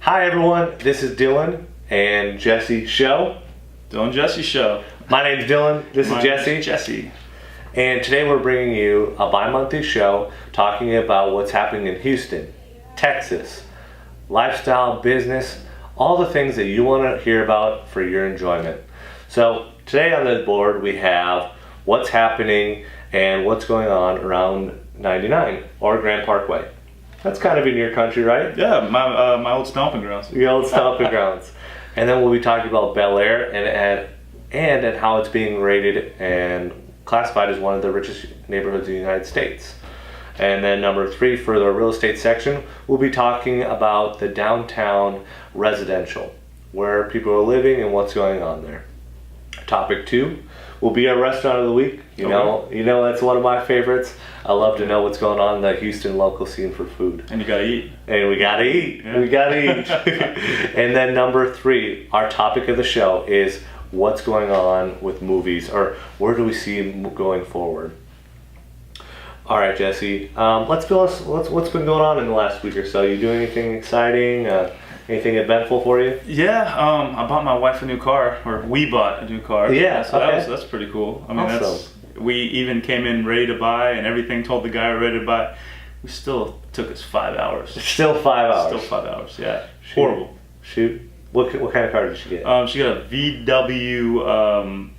Hi everyone, this is Dillon and Jesse Show. Dillon Jesse Show. My name's Dillon, this is Jesse. Jesse. And today we're bringing you a bi-monthly show talking about what's happening in Houston, Texas, lifestyle, business, all the things that you want to hear about for your enjoyment. So today on the board we have what's happening and what's going on around 99 or Grand Parkway. That's kind of in your country, right? Yeah, my old stomping grounds. Your old stomping grounds. And then we'll be talking about Bellaire and how it's being rated and classified as one of the richest neighborhoods in the United States. And then number 3, for the real estate section, we'll be talking about the downtown residential, where people are living and what's going on there. Topic 2 will be our restaurant of the week. You know that's one of my favorites. I love to know what's going on in the Houston local scene for food. And you gotta eat. And we gotta eat. Yeah. We gotta eat. And then number 3, our topic of the show is what's going on with movies, or where do we see going forward. All right, Jesse. What's been going on in the last week or so? You doing anything exciting? Anything eventful for you? Yeah, I bought my wife a new car, or we bought a new car. Yeah, so okay. that's pretty cool. I mean, Awesome. We even came in ready to buy, and everything told the guy we're ready to buy. We still took us 5 hours. Still 5 hours. Still 5 hours. Yeah, Shoot. Horrible. Shoot. What kind of car did she get? She got a VW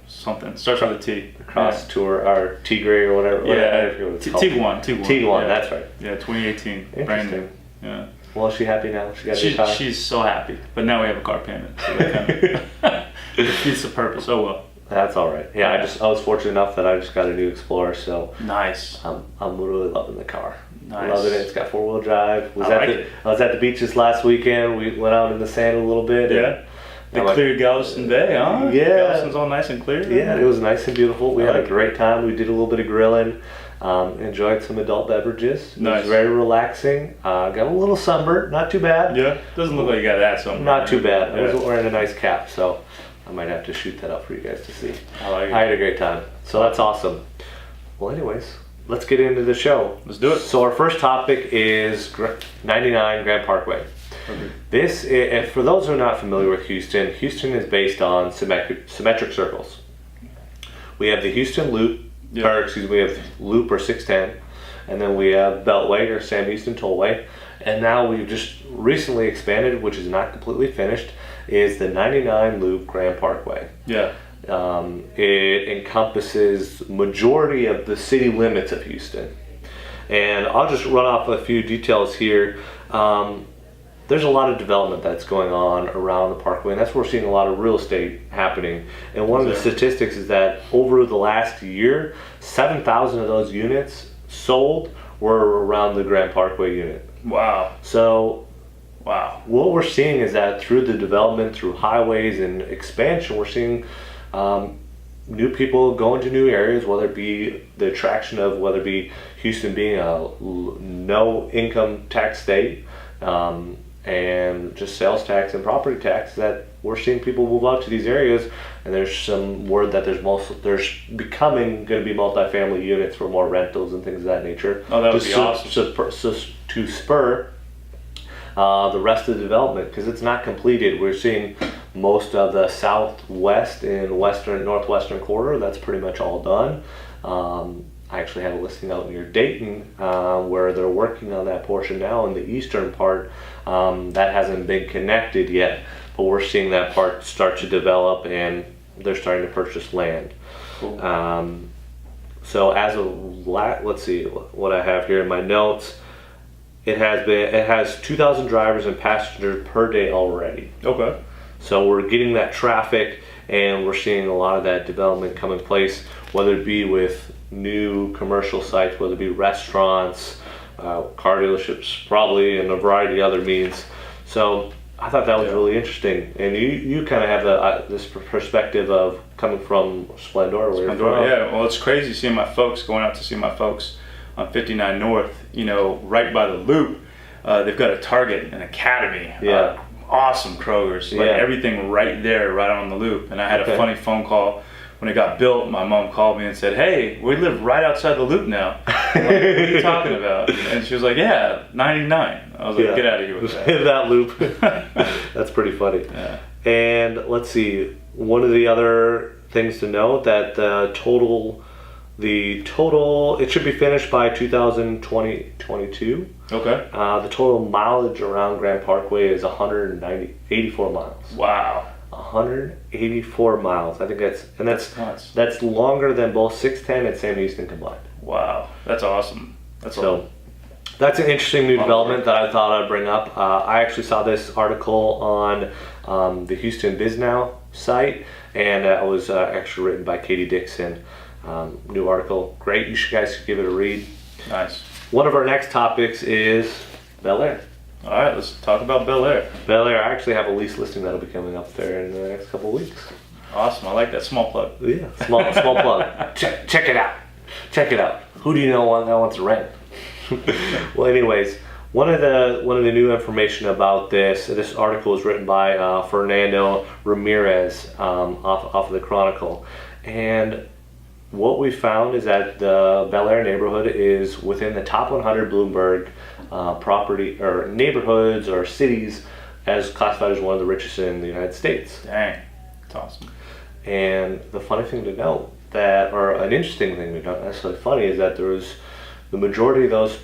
something. Starts with a T. Cross Tour or Tigray or whatever. Yeah, I forget what it's called. Tiguan. Tiguan, Yeah. that's right. Yeah, 2018. Brand new. Interesting. Yeah. Well, is she happy now? She got a new car? She's so happy, but now we have a car payment, so that kind of defeats the purpose. Oh well. That's all right. Yeah, I was fortunate enough that I just got a new Explorer, so Nice. I'm really loving the car. Nice. Loving it. It's got 4-wheel drive. I was at the beach this last weekend. We went out in the sand a little bit. Yeah. They cleared Galveston Bay, huh? Yeah. Galveston's all nice and clear. Yeah, it was nice and beautiful. We had a it. great time. We did a little bit of grilling. Enjoyed some adult beverages. Nice. It was very relaxing. Got a little sunburnt. Not too bad. Yeah. Doesn't look like you got that something. Not too bad. I Yeah. was wearing a nice cap, so I might have to shoot that up for you guys to see. I like it. I had a great time. So that's awesome. Well, anyways, let's get into the show. Let's do it. So our first topic is 99 Grand Parkway. Okay. This, if for those who are not familiar with Houston, Houston is based on symmetric circles. We have the Houston Loop, we have Loop or 610, and then we have Beltway or Sam Houston Tollway, and now we've just recently expanded, which is not completely finished, is the 99 Loop Grand Parkway. Yeah. It encompasses majority of the city limits of Houston, and I'll just run off a few details here. There's a lot of development that's going on around the Parkway, and that's where we're seeing a lot of real estate happening. And one of the statistics is that over the last year, 7,000 of those units sold were around the Grand Parkway unit. Wow. So, Wow. what we're seeing is that through the development, through highways and expansion, we're seeing new people going to new areas, whether it be the attraction of whether it be Houston being a no income tax state, and just sales tax and property tax, that we're seeing people move out to these areas. And there's some word that there's becoming going to be multifamily units for more rentals and things of that nature. Oh, that would be awesome. To spur the rest of the development, because it's not completed. We're seeing most of the southwest and northwestern quarter. That's pretty much all done. I actually have a listing out near Dayton where they're working on that portion now in the eastern part. That hasn't been connected yet, but we're seeing that part start to develop, and they're starting to purchase land. Cool. So as of let's see what I have here in my notes. It has 2,000 drivers and passengers per day already. Okay. So we're getting that traffic, and we're seeing a lot of that development come in place, whether it be with new commercial sites, whether it be restaurants, car dealerships, probably, and a variety of other means. So I thought that was really interesting. And you kind of have this perspective of coming from Splendor. Yeah, well, it's crazy seeing my folks, going out to see my folks on 59 North, right by the loop. They've got a Target, an Academy, awesome Kroger's, everything right there, right on the loop. And I had a funny phone call when it got built, my mom called me and said, "Hey, we live right outside the loop now." I'm like, what are you talking about? And she was like, "Yeah, 99." I was like, "Get out of here with that." That loop. That's pretty funny. Yeah. And let's see, one of the other things to note that the total, it should be finished by 2022. Okay. The total mileage around Grand Parkway is 84 miles. Wow. 184 miles. I think That's nuts. that's longer than both 610 and Sam Houston combined. Wow. That's awesome. That's an interesting new development that I thought I'd bring up. I actually saw this article on the Houston Biz Now site, and it was actually written by Katie Dixon. New article, great. You guys should give it a read. Nice. One of our next topics is Bellaire. All right, let's talk about Bellaire. Bellaire, I actually have a lease listing that'll be coming up there in the next couple of weeks. Awesome. I like that small plug. Yeah, small plug. Check it out. Check it out. Who do you know that wants to rent? Well, anyways, one of the new information about this article was written by Fernando Ramirez off of the Chronicle, and what we found is that the Bellaire neighborhood is within the top 100 Bloomberg property or neighborhoods or cities as classified as one of the richest in the United States. Dang, that's awesome. And the funny thing to note or an interesting thing to note, not necessarily funny, is that the majority of those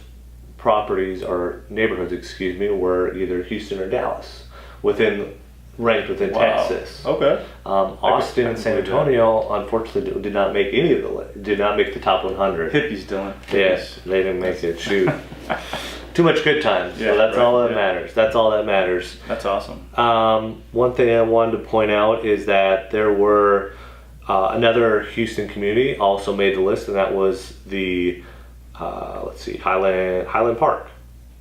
properties or neighborhoods, were either Houston or Dallas, ranked within Texas. Okay. Austin and San Antonio, unfortunately, did not make the top 100. Hippies, Dillon. Yes, they didn't make it. Shoot. Too much good times. Yeah, so that's right, all that yeah. matters. That's all that matters. That's awesome. One thing I wanted to point out is that there were another Houston community also made the list, and that was the Highland Park.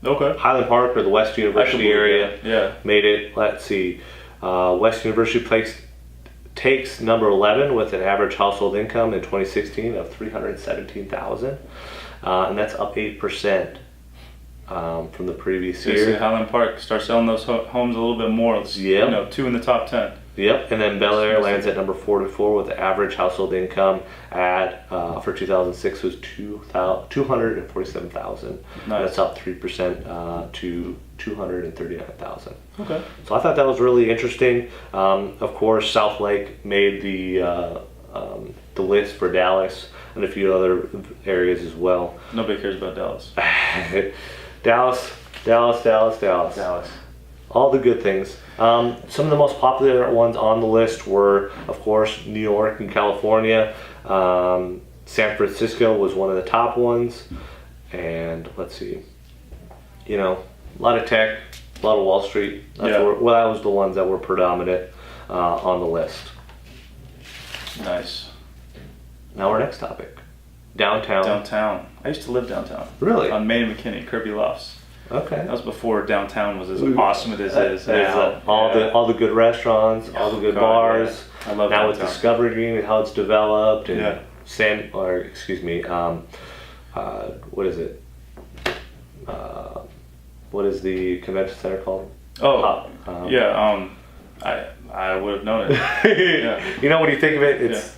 Okay. Highland Park, or the West University area, Yeah. made it. Let's see. West University takes number 11 with an average household income in 2016 of $317,000, and that's up 8% from the previous year. Highland Park, start selling those homes a little bit more. Yep. 2 in the top 10. Yep, and then Bellaire lands at number 44 with the average household income for 2006 was $247,000. Nice. That's up 3% to $239,000. Okay. So I thought that was really interesting. Of course, South Lake made the list for Dallas and a few other areas as well. Nobody cares about Dallas. Dallas. All the good things. Some of the most popular ones on the list were, of course, New York and California. San Francisco was one of the top ones. And let's see, a lot of tech, a lot of Wall Street. That was the ones that were predominant on the list. Nice. Now our next topic, downtown. Downtown. I used to live downtown. Really? On Main and McKinney, Kirby Lofts. Okay. That was before downtown was as awesome as it is now. All the good restaurants, all the good bars. Yeah. I love now downtown. with Discovery Green and how it's developed, and what is it? What is the convention center called? I would have known it. Yeah. When you think of it, it's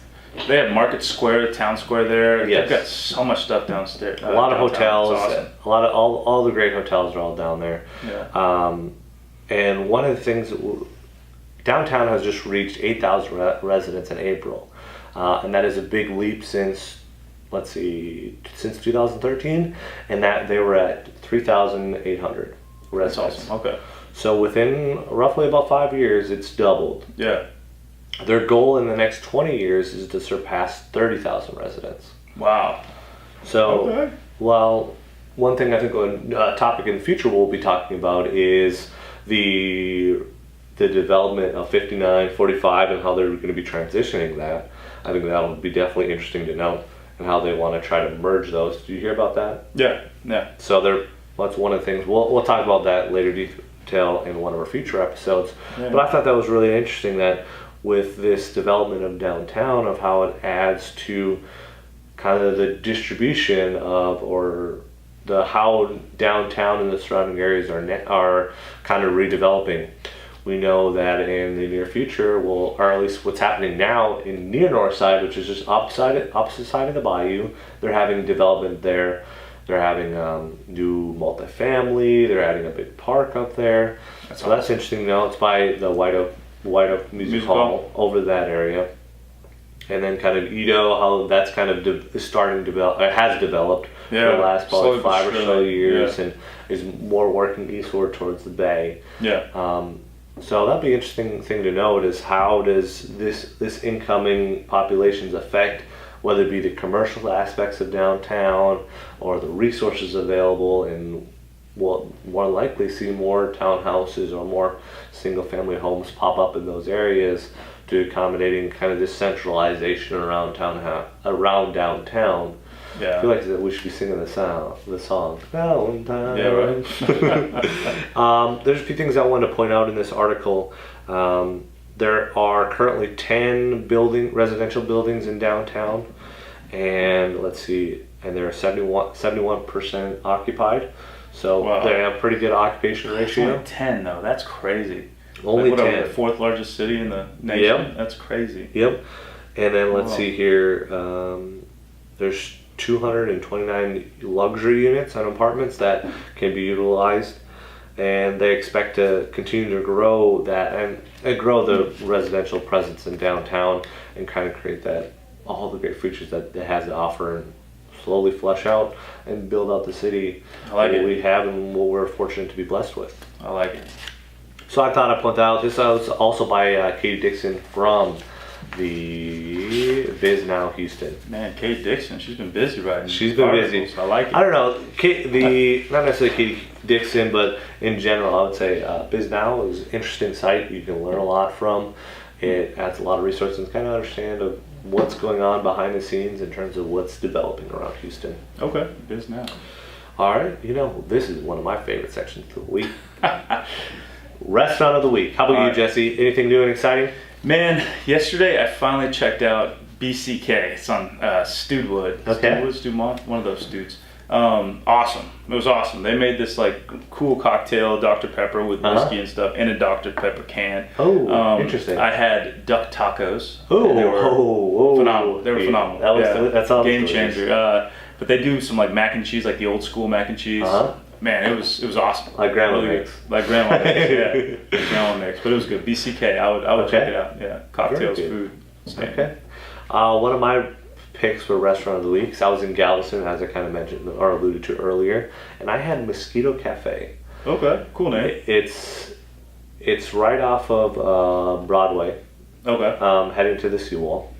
They have Market Square, Town Square there. Yes. They've got so much stuff downstairs. a lot of downtown. hotels. It's awesome. A lot of all the great hotels are all down there. Yeah. And one of the things downtown has just reached 8,000 residents in April, and that is a big leap since 2013, and that they were at 3,800 residents. That's awesome. Okay. So within roughly about 5 years, it's doubled. Yeah. Their goal in the next 20 years is to surpass 30,000 residents. Wow. So, Okay. well, one thing I think a topic in the future we'll be talking about is the development of 59, 45, and how they're going to be transitioning that. I think that'll be definitely interesting to know, and how they want to try to merge those. Do you hear about that? Yeah. Yeah. So that's one of the things. We'll talk about that later detail in one of our future episodes. Yeah. But I thought that was really interesting that with this development of downtown, of how it adds to kind of the distribution of, or how downtown and the surrounding areas are kind of redeveloping. we know that in the near future, or at least what's happening now in near North Side, which is just opposite side of the bayou, they're having development there. They're having new multifamily. They're adding a big park up there. That's interesting to know. It's by the White Oak Music Hall over that area. And then kind of how that's kind of is starting to develop. It has developed for the last probably 5 or so years, and is more working eastward towards the bay. Yeah. So that'd be an interesting thing to note is how does this incoming populations affect whether it be the commercial aspects of downtown or the resources available, and we'll more likely see more townhouses or more single-family homes pop up in those areas to accommodating kind of this centralization around downtown. Yeah. I feel like we should be singing the song. Valentine. Yeah, right. There's a few things I wanted to point out in this article. There are currently 10 residential buildings in downtown, and let's see, and they're 71% occupied. So they have pretty good occupation ratio. Only 10 though, that's crazy. Only 10. The fourth largest city in the nation. Yep. That's crazy. Yep. And then let's see here. There's 229 luxury units and apartments that can be utilized, and they expect to continue to grow that and grow the residential presence in downtown and kind of create all the great features that it has to offer, and slowly flesh out and build out the city we have and what we're fortunate to be blessed with. I like it. So I thought I'd point that out. This was also by Katie Dixon from the Biz Now Houston. Man, Kate Dixon, she's been busy writing. She's been busy. I like it. I don't know, not necessarily Katie Dixon, but in general, I would say Biz Now is an interesting site you can learn a lot from. It adds a lot of resources and kind of understand of what's going on behind the scenes in terms of what's developing around Houston. Okay, Biz Now. All right, this is one of my favorite sections of the week. Restaurant of the week. How about you, Jesse? Anything new and exciting? Man, yesterday I finally checked out BCK. It's on Stewwood. Okay. Stewmont, one of those dudes. Awesome. It was awesome. They made this like cool cocktail, Dr. Pepper with whiskey and stuff, in a Dr. Pepper can. Oh, interesting. I had duck tacos. Oh, they were phenomenal. They were phenomenal. That's all game changer. But they do some like mac and cheese, like the old school mac and cheese. Man, it was awesome. Like grandma makes. Like grandma makes, yeah. Like grandma makes, but it was good. BCK, I would check it out. Yeah, cocktails, food. Okay. One of my picks for restaurant of the week, 'cause I was in Galveston, as I kind of mentioned or alluded to earlier, and I had Mosquito Cafe. Okay, cool name. It's right off of Broadway. Okay. Heading to the seawall,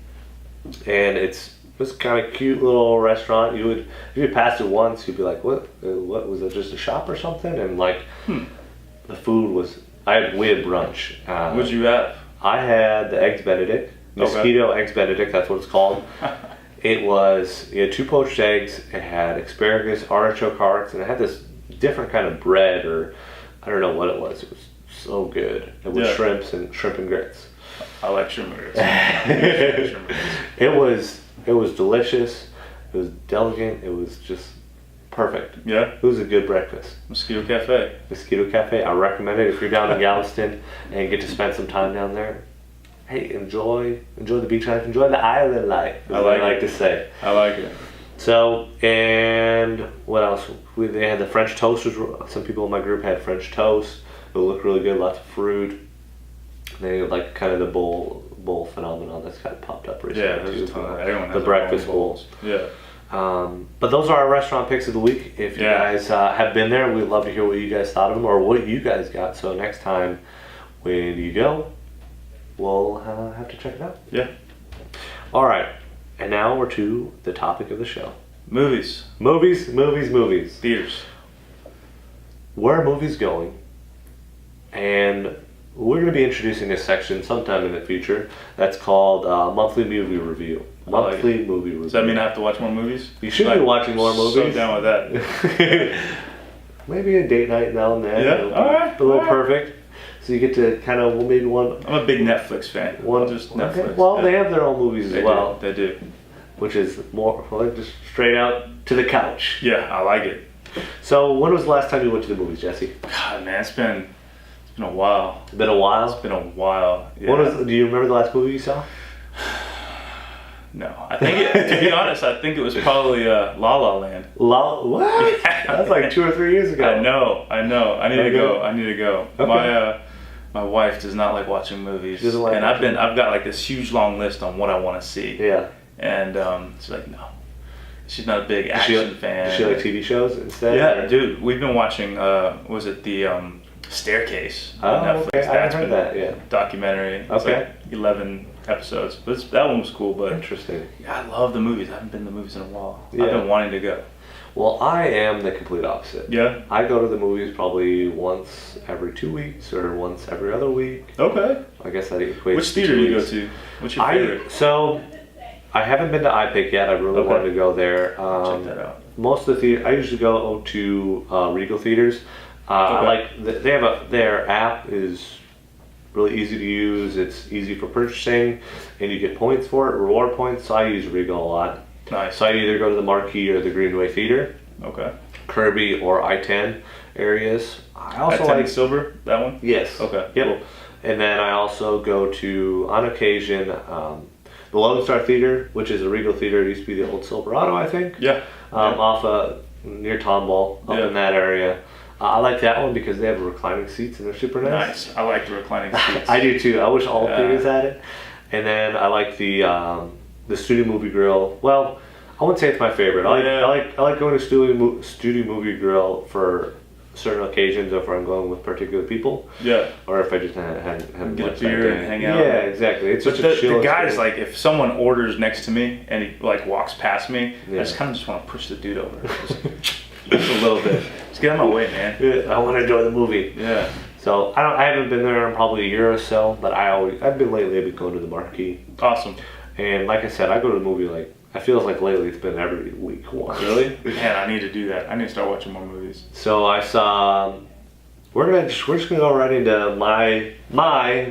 and it's this kind of cute little restaurant. If you passed it once, you'd be like, "What was it? Just a shop or something?" And like, the food was. I had brunch. What'd you have? I had the eggs Benedict, Mosquito Eggs Benedict. That's what it's called. It had 2 poached eggs. It had asparagus, artichoke hearts, and it had this different kind of bread, or I don't know what it was. It was so good. It was shrimp and grits. I like shrimp and grits. It was delicious. It was delicate. It was just perfect. Yeah. It was a good breakfast. Mosquito Cafe. Mosquito Cafe. I recommend it if you're down in Galveston and get to spend some time down there. Hey, enjoy the beach life. Enjoy the island life. I like to say. I like it. So, and what else? They had the French toast. Some people in my group had French toast. It looked really good. Lots of fruit. They like kind of the bowl phenomenon that's kind of popped up recently. Yeah, there's a ton of that. The breakfast bowls. Yeah. But those are our restaurant picks of the week. If you guys have been there, we'd love to hear what you guys thought of them or what you guys got. So next time when you go, we'll have to check it out. Yeah. All right. And now we're to the topic of the show. Movies. Theaters. Where are movies going? And we're going to be introducing this section sometime in the future. That's called Monthly Movie Review. Movie Review. Does that mean I have to watch more movies? You should be watching more movies. So down with that. Maybe a date night now and then. Yeah, all right. A little perfect. So you get to kind of maybe one. I'm a big Netflix fan. Just Netflix. Okay. Well, they have their own movies as well. They do. Which is more like just straight out to the couch. Yeah, I like it. So when was the last time you went to the movies, Jesse? God, man, it's been been a while. Been a while? It's been a while. Yeah. Do you remember the last movie you saw? No. I think, to be honest, I think it was probably La La Land. What? Yeah. That's like 2 or 3 years ago. I know. I need to go. Okay. My wife does not like watching movies. She doesn't like and watching I've got like this huge long list on what I want to see. Yeah. And she's like, no. She's not a big action fan. Does she like TV shows instead? Yeah, dude. We've been watching, was it the Staircase on Netflix? Okay. I haven't heard that, yeah. Documentary. It's Okay. like 11 episodes. But that one was cool, but Interesting. yeah, I love the movies. I haven't been to the movies in a while. Yeah. I've been wanting to go. Well, I am the complete opposite. Yeah? I go to the movies probably once every 2 weeks or once every other week. Okay. I guess that equates. Which theater do you go to? What's your favorite? I haven't been to iPic yet. I really Okay. wanted to go there. Check that out. Most of the theater, I usually go to Regal theaters. I Okay. like they have their app is really easy to use. It's easy for purchasing, and you get points for it, reward points. So I use Regal a lot. Nice. So I either go to the Marquee or the Greenway Theater, Okay. Kirby or I-10 areas. I also At like Silver, that one? yes. Okay. Yep. Cool. And then I also go to, on occasion, the Lone Star Theater, which is a Regal theater. It used to be the old Silverado, I think. Yeah. Off near Tomball, up Yeah. in that area. I like that one because they have reclining seats and they're super nice. Nice. I like the reclining seats. I do too. I wish all Yeah. theaters had it. And then I like the Studio Movie Grill. Well, I wouldn't say it's my favorite. I like going to Studio Movie Grill for certain occasions, or if I'm going with particular people, Yeah. or if I just hadn't Get a much beer that and day. hang out. Yeah, exactly. It's But such a chill the guys, experience. like, if someone orders next to me and he like walks past me, Yeah. I just kind of just want to push the dude over. Just a little bit. Just get out of my way, man. Yeah, I want to enjoy the movie. Yeah. So I haven't been there in probably a year or so, but I've been going to the Marquee. Awesome. And like I said, I go to the movie I feel like lately it's been every week once. Really? Man, I need to do that. I need to start watching more movies. So I saw. We're just gonna go right into my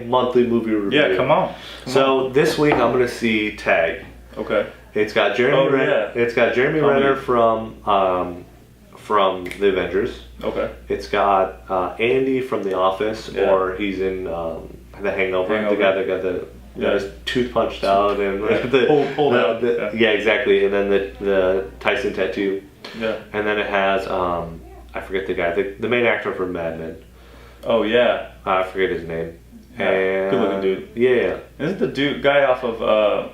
monthly movie review. Yeah, come on. So this week I'm gonna see Tag. Okay. It's got Jeremy Renner. yeah. It's got Jeremy Tell me. Renner from the Avengers. Okay. It's got Andy from The Office, Yeah. or he's in The Hangover. Hangover. The guy that got his tooth punched out and Yeah. Pulled out. Yeah, exactly. And then the Tyson tattoo. Yeah. And then it has I forget the guy, the main actor from Mad Men. Oh yeah. I forget his name. Yeah, And, good-looking dude. Yeah, Isn't the guy off of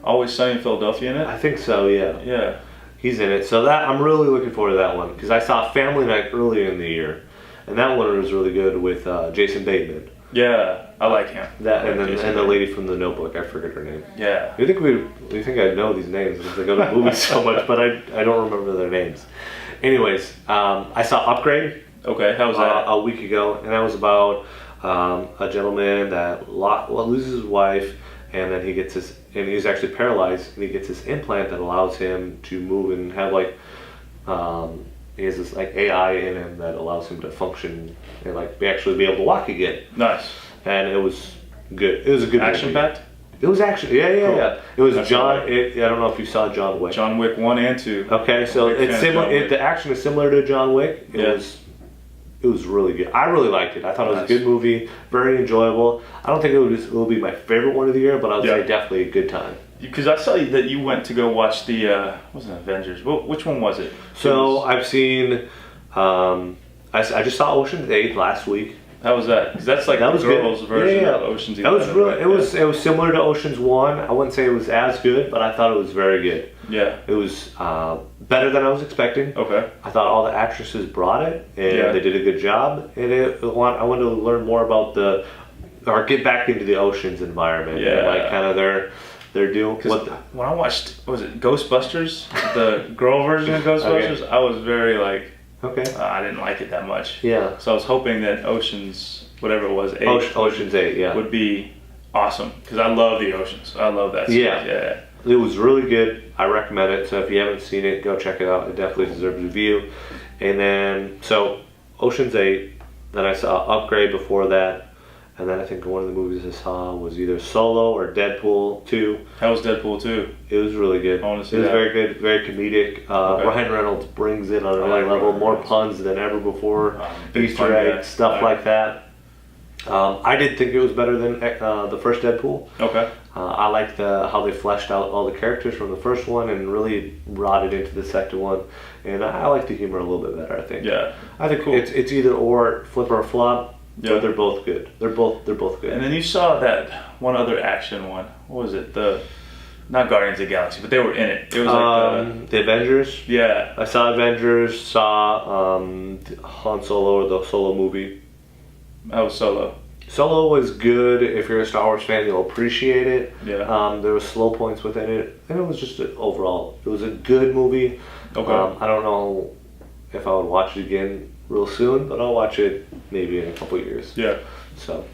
Always Sunny in Philadelphia in I it? think so. Yeah, Yeah. he's in it. So that I'm really looking forward to that one because I saw Family Night earlier in the year, and that one was really good with Jason Bateman. Yeah. I like him. That and I like then Jason and the Bateman. lady from The Notebook. I forget her name. Yeah. You think I know these names because I go to movies so much, but I don't remember their names. Anyways, I saw Upgrade Okay. How was that? a week ago, and that was about a gentleman that loses his wife, and then he's actually paralyzed, and he gets this implant that allows him to move and have he has this like AI in him that allows him to function and actually be able to walk again. Nice. And it was good. It was a good Action movie. packed. It was action. Yeah. Cool. It was That's John. right. I don't know if you saw John Wick. John Wick 1 and 2. Okay, so Big it's fan of similar. John Wick. The action is similar to John Wick. Yeah. It was really good. I really liked it. I thought it was Nice. a good movie, very enjoyable. I don't think it will be my favorite one of the year, but I would Yeah. say definitely a good time. Because I saw that you went to go watch the wasn't Avengers. Which one was it? So I've seen. I just saw Ocean's 8 last week. How was that? Because that's like That the was good. girls' version Yeah. of Ocean's 11. That was really. right? It was similar to Ocean's 1. I wouldn't say it was as good, but I thought it was very good. Yeah. It was better than I was expecting. Okay. I thought all the actresses brought it, and Yeah. they did a good job. And I wanted to learn more about or get back into the oceans environment. Yeah. And like kind of their deal. Because when I watched, was it Ghostbusters, the girl version of Ghostbusters, I was very like, Okay. I didn't like it that much. Yeah. So I was hoping that Ocean's, whatever it was, 8 Ocean's 8. Yeah. would be awesome. Because I love the oceans. I love that. Yeah. Series. Yeah. It was really good. I recommend it. So if you haven't seen it, go check it out. It definitely deserves a review. And then Ocean's 8. Then I saw Upgrade before that, And then I think one of the movies I saw was either Solo or Deadpool 2. How was Deadpool 2? It was really good. I want to see It was that. very good, very comedic. Okay. Ryan Reynolds brings it on I another like level. Ryan More Reynolds. puns than ever before. Big Easter fun guy. eggs, stuff like that. I did think it was better than the first Deadpool. Okay. I liked how they fleshed out all the characters from the first one and really brought it into the second one. And I like the humor a little bit better, I think. Yeah. I think Cool. it's either or, flip or flop. Yeah. But they're both good. They're both good. And then you saw that one other action one. What was it? Not Guardians of the Galaxy, but they were in it. It was like the Avengers. yeah. I saw Avengers. Saw Han Solo or the Solo movie. That was Solo. Solo was good. If you're a Star Wars fan, you'll appreciate it. Yeah. There was slow points within it, and it was just overall, it was a good movie. Okay. I don't know if I would watch it again real soon, but I'll watch it maybe in a couple years. Yeah. So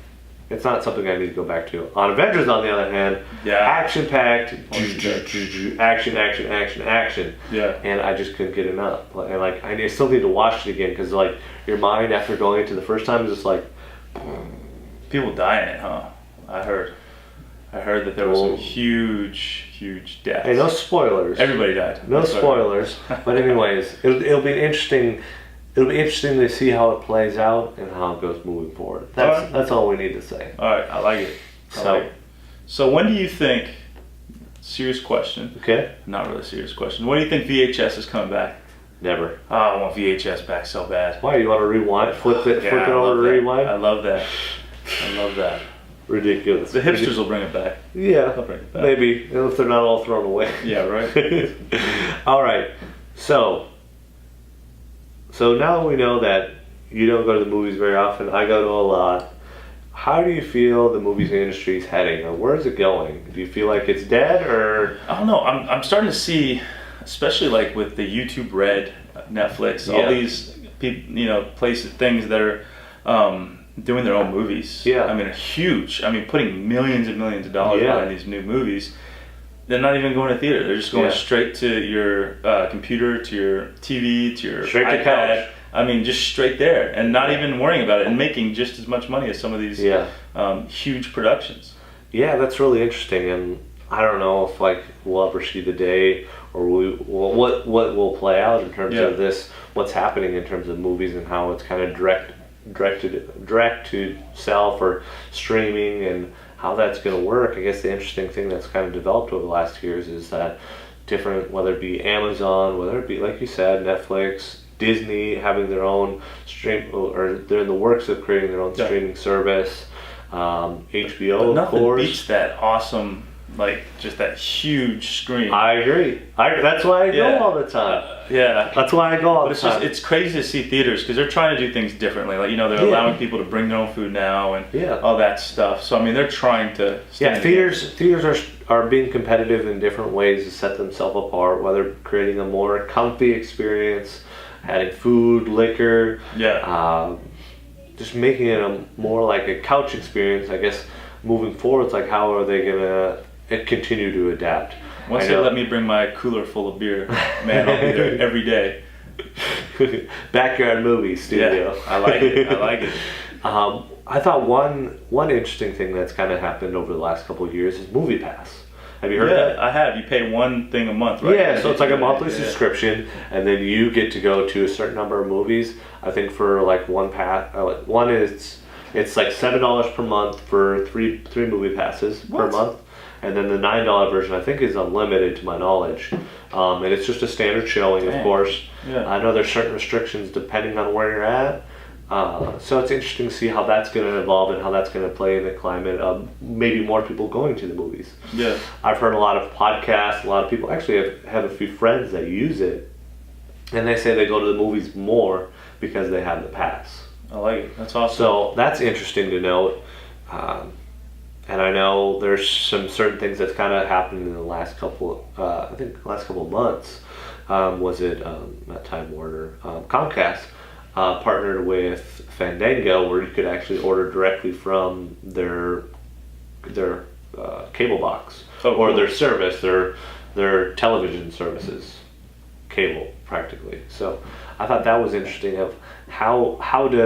it's not something I need to go back to. On Avengers, on the other hand, Yeah. action-packed, Okay. action, Yeah. and I just couldn't get enough. And like, I still need to watch it again because like your mind after going into the first time is just like. People die in it, huh? I heard that there was some huge deaths. Hey, no spoilers. Everybody died. No That's what I spoilers. But anyways, it'll be interesting. It'll be interesting to see how it plays out and how it goes moving forward. That's all we need to say. All right, I like it. So when do you think? Serious question. Okay. Not really a serious question. When do you think VHS is coming back? Never. Oh, I want VHS back so bad. Why, you want to rewind? Flip it Yeah, I over love to that. rewind? I love that. I love that. Ridiculous. The hipsters will bring it back. Yeah. They'll bring it back. Maybe. If they're not all thrown away. Yeah, right. All right. So now we know that you don't go to the movies very often. I go to a lot. How do you feel the movies industry is heading? Or where is it going? Do you feel like it's dead or? I don't know. I'm starting to see, especially like with the YouTube Red, Netflix, Yeah. all these people, places, things that are doing their own movies. Yeah. I mean, huge. I mean, putting millions and millions of dollars Yeah. behind these new movies. They're not even going to theater. They're just going Yeah. straight to your computer, to your TV, to your Straight to iPad. couch. I mean, just straight there, and not even worrying about it, and making just as much money as some of these huge productions. Yeah, that's really interesting, and I don't know if like we'll ever see the day or what will play out in terms of this, what's happening in terms of movies and how it's kind of direct to self or streaming and how that's going to work. I guess the interesting thing that's kind of developed over the last 2 years is that different, whether it be Amazon, whether it be like you said, Netflix, Disney having their own stream, or they're in the works of creating their own streaming service. HBO, But of nothing course. beats that awesome, like just that huge screen. I agree. That's why I go all the time. Yeah. That's why I go all But the time. it's crazy to see theaters because they're trying to do things differently. Like they're allowing people to bring their own food now and all that stuff. So I mean, they're trying to. Theaters are being competitive in different ways to set themselves apart. Whether creating a more comfy experience, adding food, liquor. Just making it a more like a couch experience. I guess moving forward, it's like how are they gonna continue to adapt? Once they let me bring my cooler full of beer, man, I'll be there every day. Backyard movie studio. Yeah, I like it. I thought one interesting thing that's kind of happened over the last couple of years is Movie Pass. Have you heard of that? Yeah, I have. You pay one thing a month, right? Yeah, so it's like a monthly subscription, and then you get to go to a certain number of movies. I think for like one pass, it's like $7 per month for three movie passes per month, and then the $9 version I think is unlimited to my knowledge, and it's just a standard showing, of course. Yeah. I know there's certain restrictions depending on where you're at. So it's interesting to see how that's going to evolve and how that's going to play in the climate of maybe more people going to the movies. Yeah. I've heard a lot of podcasts, a lot of people actually have a few friends that use it, and they say they go to the movies more because they have the pass. I like it. That's awesome. So that's interesting to note. And I know there's some certain things that's kind of happened in the last couple of months. Was it not Time Warner, Comcast partnered with Fandango, where you could actually order directly from their cable box or cool. their service, their television services. cable practically. So I thought that was interesting of how do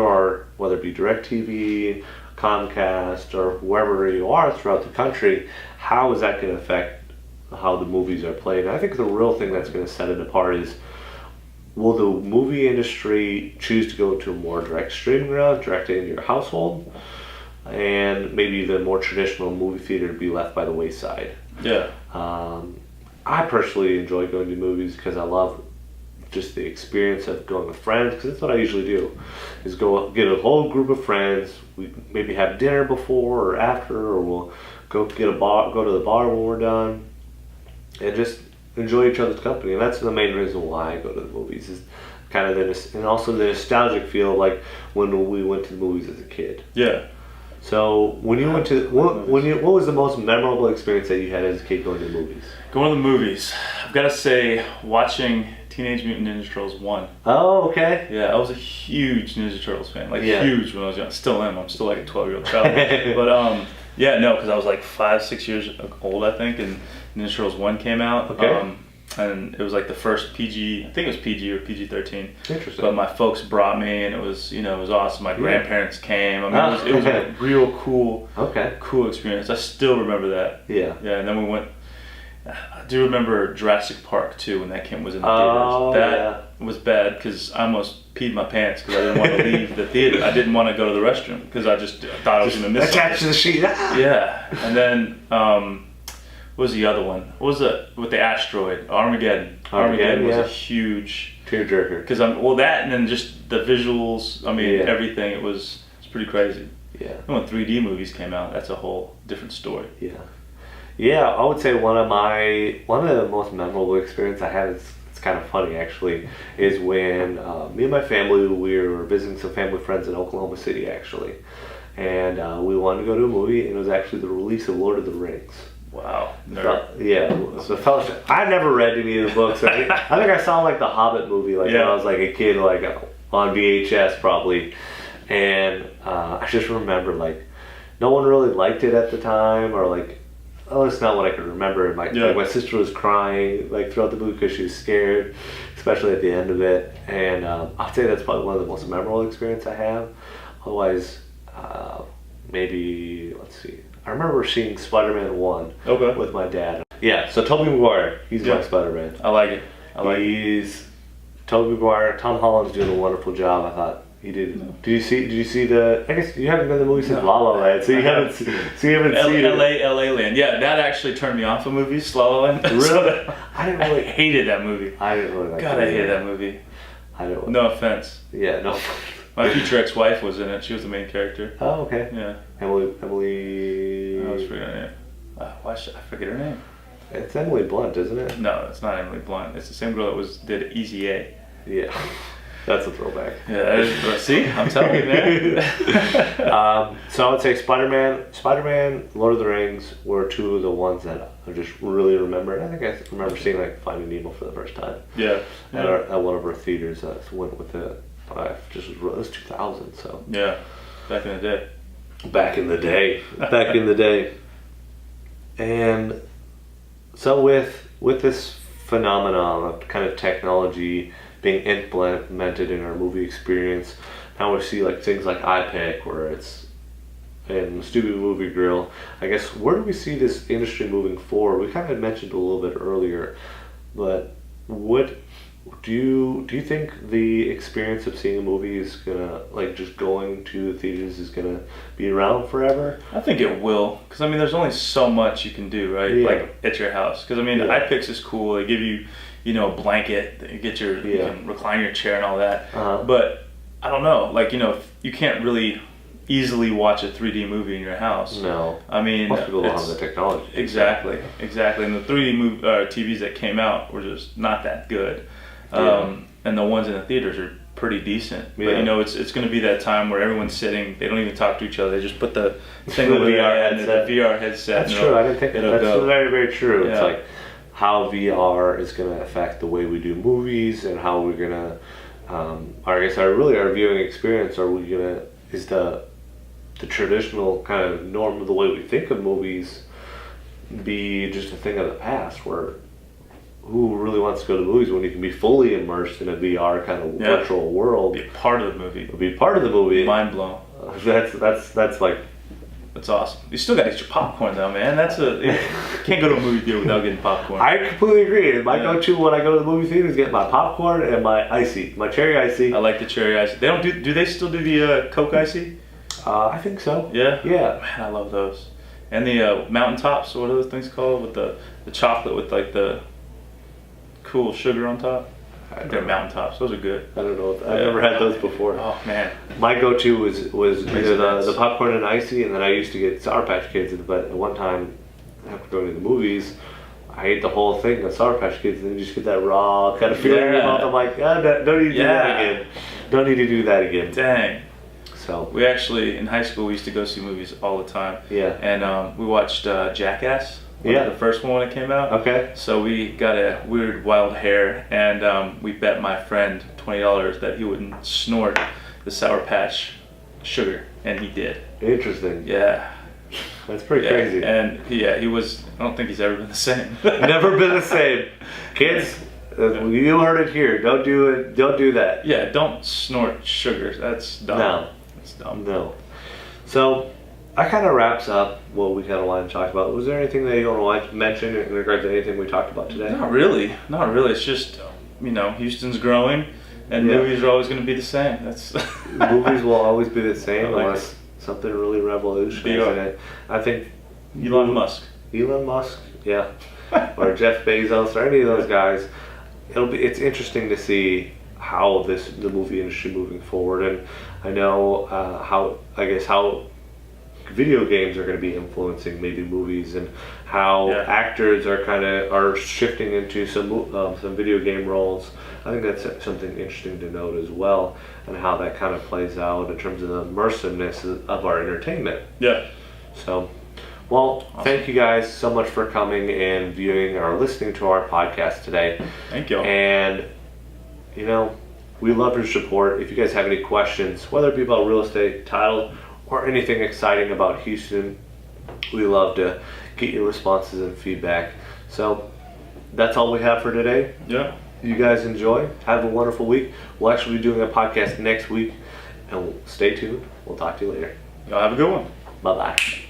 our, whether it be DirecTV, Comcast, or wherever you are throughout the country, how is that going to affect how the movies are played? And I think the real thing that's going to set it apart is, will the movie industry choose to go to a more direct streaming route, direct into your household, and maybe the more traditional movie theater to be left by the wayside? Yeah. I personally enjoy going to movies because I love just the experience of going with friends, because that's what I usually do, is go get a whole group of friends. We maybe have dinner before or after, or we'll go to the bar when we're done, and just enjoy each other's company. And that's the main reason why I go to the movies, is kind of and also the nostalgic feel, like when we went to the movies as a kid. Yeah. So when you went to what was the most memorable experience that you had as a kid going to the movies? Going to the movies, I've got to say, watching Teenage Mutant Ninja Turtles 1. Oh, okay. Yeah, I was a huge Ninja Turtles fan, Yeah. huge when I was young. Still am. I'm still like a 12-year-old child. But yeah, no, because I was like 5-6 years old, I think, and Ninja Turtles 1 came out. Okay. And it was like the first PG, I think it was PG or PG-13. Interesting. But my folks brought me, and it was awesome. My grandparents came. I mean, it was a real cool experience. I still remember that. Yeah. Yeah, and then we went. I do remember Jurassic Park too, when that was in the Oh, theaters. That was bad because I almost peed my pants because I didn't want to leave the theater. I didn't want to go to the restroom because I just thought I was going to miss attached to the sheet. Yeah, and then what was the other one? What was it with the asteroid? Armageddon. Armageddon was a huge tearjerker. Because that, and then just the visuals. I mean, everything. It's pretty crazy. Yeah. And when 3D movies came out, that's a whole different story. Yeah. Yeah, I would say one of the most memorable experiences I had, it's kind of funny actually, is when me and my family, we were visiting some family friends in Oklahoma City actually, and we wanted to go to a movie, and it was actually the release of Lord of the Rings. Wow. So Fellowship. I never read any of the books. I think I saw like the Hobbit movie when I was like a kid, like on VHS probably, and I just remember like no one really liked it at the time, or like. Oh, it's not what I could remember. Like my sister was crying like throughout the movie because she was scared, especially at the end of it. And I'd say that's probably one of the most memorable experiences I have. Otherwise, maybe let's see. I remember seeing Spider-Man 1 with my dad. Yeah, so Tobey Maguire, he's my Spider-Man. I like it. Tobey Maguire. Tom Holland's doing a wonderful job. I thought. He did. No. Did you see the? I guess you haven't been to the movie since La La Land, so you haven't seen it. LA Land. Yeah, that actually turned me off of movies. La La Land. Really? I hated that movie. I didn't really like. God, I hated that movie. I don't. No offense. Yeah, no. My future ex-wife was in it. She was the main character. Oh, okay. Yeah. Emily. I was forgetting her name. Why should I forget her name? It's Emily Blunt, isn't it? No, it's not Emily Blunt. It's the same girl that did Easy A. Yeah. That's a throwback. Yeah, see? I'm telling you, man. So I would say Spider-Man, Lord of the Rings were two of the ones that I just really remember. I think I remember seeing like Finding Nemo for the first time. Yeah. At one of our theaters that went with it. It was 2000, so. Yeah, back in the day. Back in the day. And so with this phenomenon of kind of technology being implemented in our movie experience, now we see like things like iPic, where it's in Stupid Movie Grill. I guess where do we see this industry moving forward? We kind of mentioned a little bit earlier, but what do you think the experience of seeing a movie is gonna, like, just going to the theaters is gonna be around forever? I think it will, because I mean there's only so much you can do, right? Yeah. Like at your house, because I mean iPics is cool. They give you a blanket, you get you can recline your chair and all that. But I don't know, like, you can't really easily watch a 3D movie in your house. No. I mean, most people don't have the technology. Exactly. And the 3D TVs that came out were just not that good. And the ones in the theaters are pretty decent. But it's going to be that time where everyone's sitting, they don't even talk to each other, they just put the thing over their head and the VR headset. That's true, I didn't think that. That's very, very true. Yeah. It's like how VR is going to affect the way we do movies, and how we're going to, our viewing experience, is the traditional kind of norm of the way we think of movies be just a thing of the past, where who really wants to go to the movies when you can be fully immersed in a VR kind of virtual world? Be a part of the movie. Be part of the movie. Mind blown. That's like. That's awesome. You still got to get your popcorn though, man. You can't go to a movie theater without getting popcorn. I completely agree. My go-to when I go to the movie theater is get my popcorn and my icy, my cherry icy. I like the cherry icy. They don't do they still do the Coke icy? I think so. Yeah. Yeah. Man, I love those. And the mountaintops. What are those things called with the chocolate with like the cool sugar on top? They're mountaintops. Those are good. I don't know. I've never had those before. Oh man. My go-to was either the popcorn and icy, and then I used to get Sour Patch Kids. But at one time, after going to the movies, I ate the whole thing of Sour Patch Kids, and then you just get that raw kind of feeling in your mouth. I'm like, don't need to do that again. Don't need to do that again. Dang. So we actually in high school we used to go see movies all the time. Yeah. And we watched Jackass. The first one when it came out. Okay. So we got a weird wild hair, and we bet my friend $20 that he wouldn't snort the Sour Patch sugar, and he did. Interesting. Yeah. That's pretty crazy. And he was. I don't think he's ever been the same. Never been the same. Kids, you heard it here. Don't do it. Don't do that. Yeah. Don't snort sugar. That's dumb. No. That's dumb. No. So. That kind of wraps up what we kind of wanted to talk about. Was there anything that you want to mention in regards to anything we talked about today? Not really. It's just, Houston's growing, and movies are always going to be the same. That's movies will always be the same unless something really revolutionary in it. I think Elon Musk, yeah, or Jeff Bezos, or any of those guys. It's interesting to see how the movie industry moving forward, and I know how video games are going to be influencing maybe movies, and how actors are shifting into some video game roles. I think that's something interesting to note as well, and how that kind of plays out in terms of the immersiveness of our entertainment. Yeah. So, well, Thank you guys so much for coming and viewing or listening to our podcast today. Thank you. And we love your support. If you guys have any questions, whether it be about real estate, title, or anything exciting about Houston, we love to get your responses and feedback. So that's all we have for today. Yeah. You guys enjoy. Have a wonderful week. We'll actually be doing a podcast next week, and stay tuned. We'll talk to you later. Y'all have a good one. Bye-bye.